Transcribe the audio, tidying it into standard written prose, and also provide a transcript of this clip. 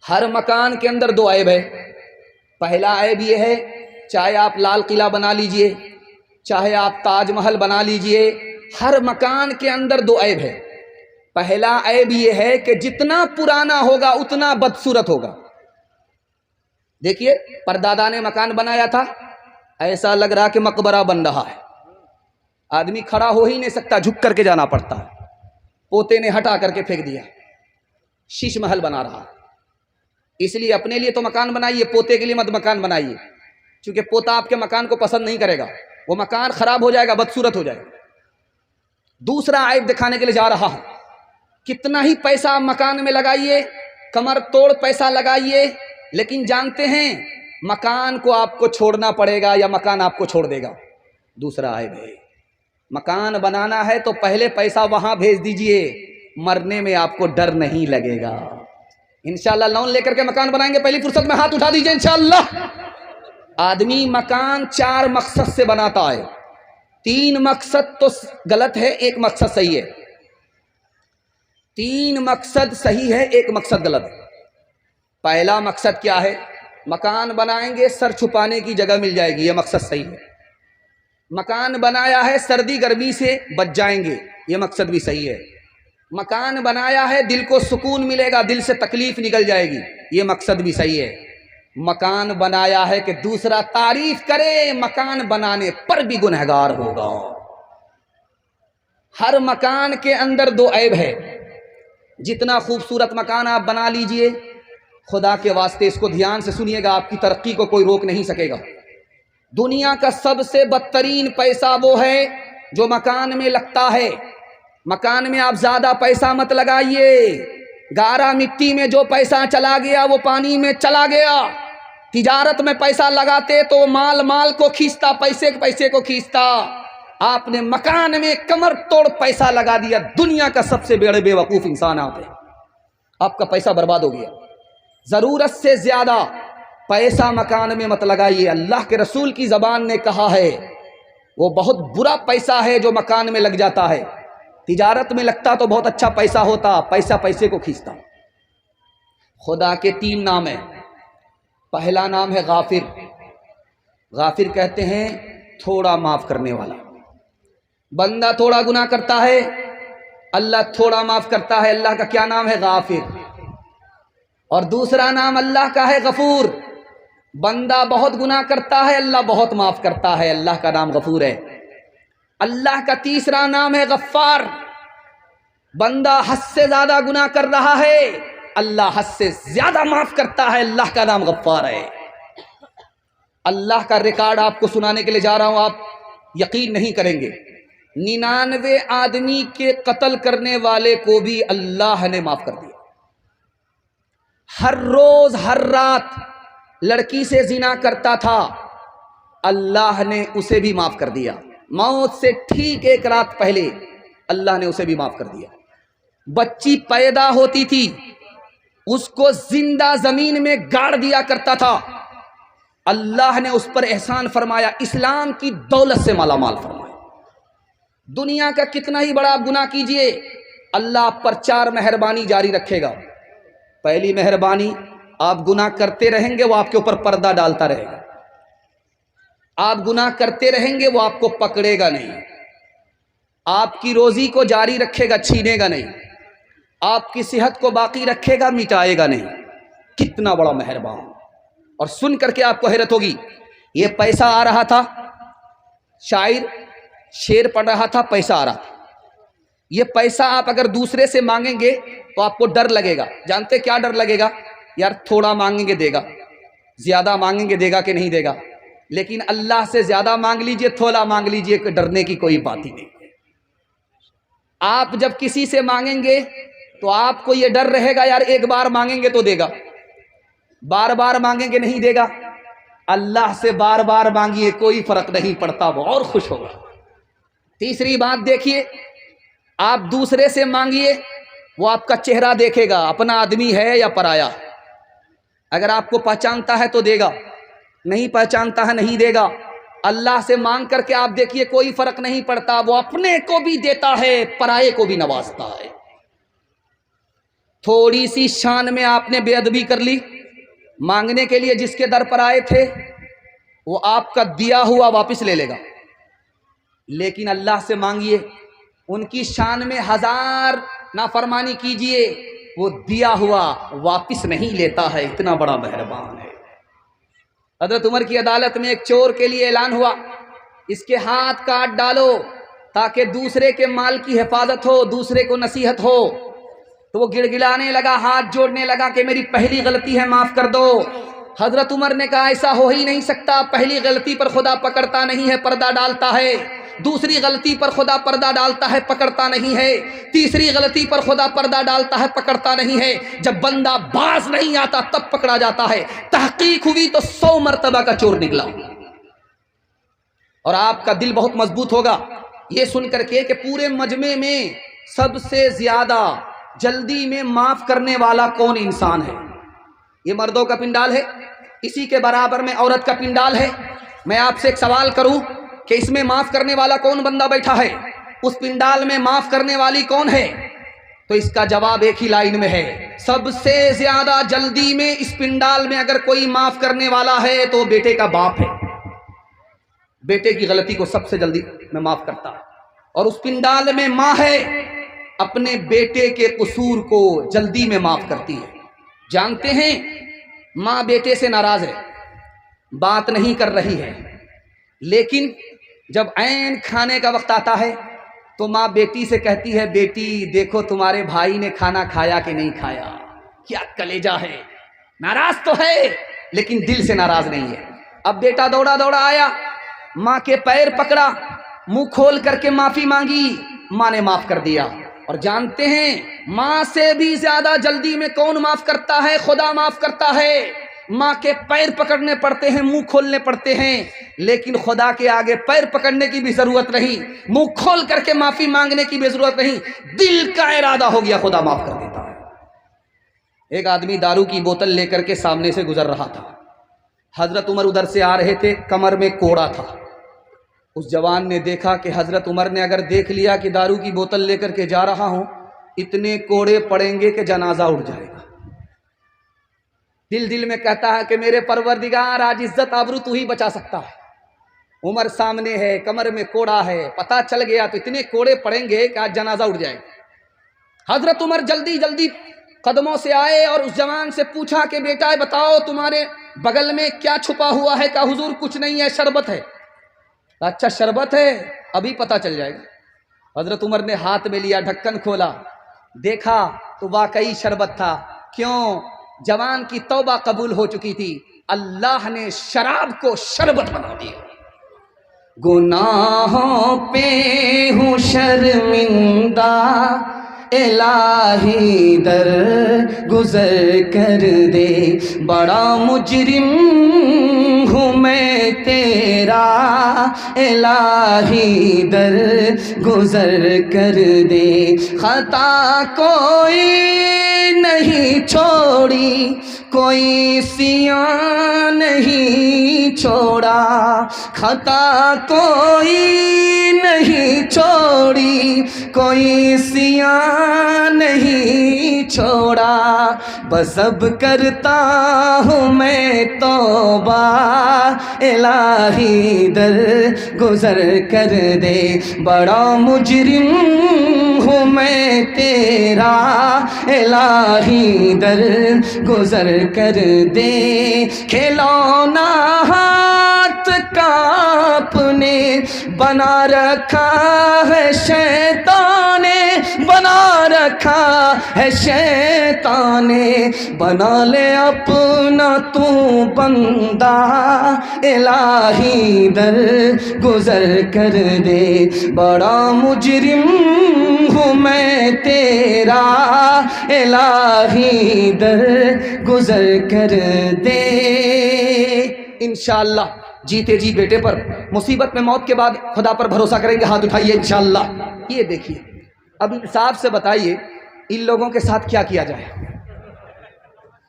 ہر مکان کے اندر دو عیب ہے. پہلا عیب یہ ہے، چاہے آپ لال قلعہ بنا لیجئے، چاہے آپ تاج محل بنا لیجئے، ہر مکان کے اندر دو عیب ہے. پہلا عیب یہ ہے کہ جتنا پرانا ہوگا اتنا بدصورت ہوگا. دیکھیے پردادا نے مکان بنایا تھا، ایسا لگ رہا کہ مقبرہ بن رہا ہے، آدمی کھڑا ہو ہی نہیں سکتا، جھک کر کے جانا پڑتا ہے. پوتے نے ہٹا کر کے پھینک دیا، شیش محل بنا رہا. اس لیے اپنے لیے تو مکان بنائیے، پوتے کے لیے مت مکان بنائیے، کیونکہ پوتا آپ کے مکان کو پسند نہیں کرے گا، وہ مکان خراب ہو جائے گا، بدصورت ہو جائے گا. دوسرا عیب دکھانے کے لیے جا رہا ہوں. کتنا ہی پیسہ آپ مکان میں لگائیے، کمر توڑ پیسہ لگائیے، لیکن جانتے ہیں مکان کو آپ کو چھوڑنا پڑے گا یا مکان آپ کو چھوڑ دے گا. دوسرا عیب ہے، مکان بنانا ہے تو پہلے پیسہ وہاں بھیج دیجئے، مرنے میں آپ کو ڈر نہیں لگے گا. انشاءاللہ لون لے کر کے مکان بنائیں گے، پہلی فرصت میں ہاتھ اٹھا دیجئے انشاءاللہ. آدمی مکان 4 مقصد سے بناتا ہے، 3 مقصد تو غلط ہے، 1 مقصد صحیح ہے. 3 مقصد صحیح ہے، 1 مقصد غلط ہے. پہلا مقصد کیا ہے؟ مکان بنائیں گے سر چھپانے کی جگہ مل جائے گی، یہ مقصد صحیح ہے. مکان بنایا ہے سردی گرمی سے بچ جائیں گے، یہ مقصد بھی صحیح ہے. مکان بنایا ہے دل کو سکون ملے گا، دل سے تکلیف نکل جائے گی، یہ مقصد بھی صحیح ہے. مکان بنایا ہے کہ دوسرا تعریف کرے، مکان بنانے پر بھی گنہگار ہوگا. ہر مکان کے اندر 2 عیب ہے. جتنا خوبصورت مکان آپ بنا لیجئے، خدا کے واسطے اس کو دھیان سے سنیے گا، آپ کی ترقی کو کوئی روک نہیں سکے گا. دنیا کا سب سے بدترین پیسہ وہ ہے جو مکان میں لگتا ہے. مکان میں آپ زیادہ پیسہ مت لگائیے، گارا مٹی میں جو پیسہ چلا گیا وہ پانی میں چلا گیا. تجارت میں پیسہ لگاتے تو مال کو کھینچتا، پیسے کو کھینچتا. آپ نے مکان میں کمر توڑ پیسہ لگا دیا. دنیا کا سب سے بڑے بے وقوف انسان آپ ہیں، آپ کا پیسہ برباد ہو گیا. ضرورت سے زیادہ پیسہ مکان میں مت لگائیے. اللہ کے رسول کی زبان نے کہا ہے وہ بہت برا پیسہ ہے جو مکان میں لگ جاتا ہے. تجارت میں لگتا تو بہت اچھا پیسہ ہوتا، پیسہ پیسے کو کھینچتا. خدا کے 3 نام ہیں. پہلا نام ہے غافر. غافر کہتے ہیں تھوڑا معاف کرنے والا. بندہ تھوڑا گناہ کرتا ہے، اللہ تھوڑا معاف کرتا ہے. اللہ کا کیا نام ہے؟ غافر. اور دوسرا نام اللہ کا ہے غفور. بندہ بہت گناہ کرتا ہے، اللہ بہت معاف کرتا ہے، اللہ کا نام غفور ہے. اللہ کا تیسرا نام ہے غفار. بندہ حد سے زیادہ گناہ کر رہا ہے، اللہ حد سے زیادہ معاف کرتا ہے، اللہ کا نام غفار ہے. اللہ کا ریکارڈ آپ کو سنانے کے لیے جا رہا ہوں، آپ یقین نہیں کریں گے. 99 آدمی کے قتل کرنے والے کو بھی اللہ نے معاف کر دیا. ہر روز ہر رات لڑکی سے زنا کرتا تھا، اللہ نے اسے بھی معاف کر دیا. موت سے ٹھیک 1 رات پہلے اللہ نے اسے بھی معاف کر دیا. بچی پیدا ہوتی تھی، اس کو زندہ زمین میں گاڑ دیا کرتا تھا، اللہ نے اس پر احسان فرمایا، اسلام کی دولت سے مالا مال فرمایا. دنیا کا کتنا ہی بڑا گناہ کیجئے، اللہ آپ پر 4 مہربانی جاری رکھے گا. پہلی مہربانی، آپ گناہ کرتے رہیں گے وہ آپ کے اوپر پردہ ڈالتا رہے گا. آپ گناہ کرتے رہیں گے وہ آپ کو پکڑے گا نہیں، آپ کی روزی کو جاری رکھے گا، چھینے گا نہیں، آپ کی صحت کو باقی رکھے گا، مٹائے گا نہیں. کتنا بڑا مہربان. اور سن کر کے آپ کو حیرت ہوگی، یہ پیسہ آ رہا تھا، شاعر شعر پڑھ رہا تھا، پیسہ آ رہا تھا. یہ پیسہ آپ اگر دوسرے سے مانگیں گے تو آپ کو ڈر لگے گا. جانتے کیا ڈر لگے گا؟ یار تھوڑا مانگیں گے دے گا، زیادہ مانگیں گے دے گا کہ نہیں دے گا. لیکن اللہ سے زیادہ مانگ لیجئے، تھوڑا مانگ لیجئے، کہ ڈرنے کی کوئی بات ہی نہیں. آپ جب کسی سے مانگیں گے تو آپ کو یہ ڈر رہے گا، یار 1 بار مانگیں گے تو دے گا، بار بار مانگیں گے نہیں دے گا. اللہ سے بار بار مانگیے، کوئی فرق نہیں پڑتا، وہ اور خوش ہوگا. تیسری بات دیکھیے، آپ دوسرے سے مانگیے، وہ آپ کا چہرہ دیکھے گا، اپنا آدمی ہے یا پرایا. اگر آپ کو پہچانتا ہے تو دے گا، نہیں پہچانتا ہے نہیں دے گا. اللہ سے مانگ کر کے آپ دیکھیے، کوئی فرق نہیں پڑتا، وہ اپنے کو بھی دیتا ہے، پرائے کو بھی نوازتا ہے. تھوڑی سی شان میں آپ نے بے ادبی کر لی، مانگنے کے لیے جس کے در پر آئے تھے وہ آپ کا دیا ہوا واپس لے لے گا، لیکن اللہ سے مانگیے، ان کی شان میں 1000 نافرمانی کیجئے، وہ دیا ہوا واپس نہیں لیتا ہے، اتنا بڑا مہربان ہے۔ حضرت عمر کی عدالت میں ایک چور کے لیے اعلان ہوا، اس کے ہاتھ کاٹ ڈالو تاکہ دوسرے کے مال کی حفاظت ہو، دوسرے کو نصیحت ہو۔ تو وہ گڑ گڑانے لگا، ہاتھ جوڑنے لگا کہ میری پہلی غلطی ہے، معاف کر دو۔ حضرت عمر نے کہا ایسا ہو ہی نہیں سکتا، پہلی غلطی پر خدا پکڑتا نہیں ہے، پردہ ڈالتا ہے، دوسری غلطی پر خدا پردہ ڈالتا ہے، پکڑتا نہیں ہے، تیسری غلطی پر خدا پردہ ڈالتا ہے، پکڑتا نہیں ہے، جب بندہ باز نہیں آتا تب پکڑا جاتا ہے۔ تحقیق ہوئی تو 100 مرتبہ کا چور نکلا۔ اور آپ کا دل بہت مضبوط ہوگا یہ سن کر کے کہ پورے مجمع میں سب سے زیادہ جلدی میں معاف کرنے والا کون انسان ہے؟ یہ مردوں کا پنڈال ہے، اسی کے برابر میں عورت کا پنڈال ہے۔ میں آپ سے ایک سوال کروں کہ اس میں معاف کرنے والا کون بندہ بیٹھا ہے؟ اس پنڈال میں معاف کرنے والی کون ہے؟ تو اس کا جواب ایک ہی لائن میں ہے، سب سے زیادہ جلدی میں اس پنڈال میں اگر کوئی معاف کرنے والا ہے تو بیٹے کا باپ ہے۔ بیٹے کی غلطی کو سب سے جلدی میں معاف کرتا ہے، اور اس پنڈال میں ماں ہے، اپنے بیٹے کے قصور کو جلدی میں معاف کرتی ہے۔ جانتے ہیں ماں بیٹے سے ناراض ہے، بات نہیں کر رہی ہے، لیکن جب عین کھانے کا وقت آتا ہے تو ماں بیٹی سے کہتی ہے بیٹی دیکھو تمہارے بھائی نے کھانا کھایا کہ نہیں کھایا۔ کیا کلیجہ ہے، ناراض تو ہے لیکن دل سے ناراض نہیں ہے۔ اب بیٹا دوڑا دوڑا آیا، ماں کے پیر پکڑا، منہ کھول کر کے معافی مانگی، ماں نے معاف کر دیا۔ اور جانتے ہیں ماں سے بھی زیادہ جلدی میں کون معاف کرتا ہے؟ خدا معاف کرتا ہے۔ ماں کے پیر پکڑنے پڑتے ہیں، منہ کھولنے پڑتے ہیں، لیکن خدا کے آگے پیر پکڑنے کی بھی ضرورت نہیں، منہ کھول کر کے معافی مانگنے کی بھی ضرورت نہیں، دل کا ارادہ ہو گیا خدا معاف کر دیتا ہے۔ ایک آدمی دارو کی بوتل لے کر کے سامنے سے گزر رہا تھا، حضرت عمر ادھر سے آ رہے تھے، کمر میں کوڑا تھا۔ اس جوان نے دیکھا کہ حضرت عمر نے اگر دیکھ لیا کہ دارو کی بوتل لے کر کے جا رہا ہوں، اتنے کوڑے پڑیں گے کہ جنازہ اٹھ جائے گا۔ دل میں کہتا ہے کہ میرے پروردگار آج عزت آبرو تو ہی بچا سکتا ہے۔ عمر سامنے ہے، کمر میں کوڑا ہے، پتہ چل گیا تو اتنے کوڑے پڑیں گے کہ آج جنازہ اٹھ جائے گا۔ حضرت عمر جلدی جلدی قدموں سے آئے اور اس جوان سے پوچھا کہ بیٹا بتاؤ تمہارے بغل میں کیا چھپا ہوا ہے؟ کہا حضور کچھ نہیں ہے، شربت ہے۔ اچھا شربت ہے، ابھی پتہ چل جائے گا۔ حضرت عمر نے ہاتھ میں لیا، ڈھکن کھولا، دیکھا تو واقعی شربت تھا۔ کیوں؟ جوان کی توبہ قبول ہو چکی تھی، اللہ نے شراب کو شربت بنا دیا۔ گناہوں پہ ہوں شرمندہ، الہی در گزر کر دے، بڑا مجرم ہوں میں تیرا، الہی در گزر کر دے۔ خطا کوئی نہیں چھوڑی، کوئی سیاہ نہیں چھوڑا، خطا کوئی نہیں چھوڑی، کوئی سیاہ نہیں چھوڑا، بس اب کرتا ہوں میں توبہ، الہی در گزر کر دے، بڑا مجرم ہوں میں تیرا، الہی در گزر کر دے۔ کھلونا ہاتھ کا اپنے بنا رکھا ہے شیطان نے، بنا رکھا ہے شیطان نے، بنا لے اپنا تو بندہ، الہی در گزر کر دے، بڑا مجرم ہوں میں تیرا، الہی در گزر کر دے۔ انشاءاللہ جیتے جی بیٹے پر، مصیبت میں موت کے بعد خدا پر بھروسہ کریں گے، ہاتھ اٹھائیے انشاءاللہ۔ یہ دیکھیے اب انصاف سے بتائیے ان لوگوں کے ساتھ کیا کیا جائے؟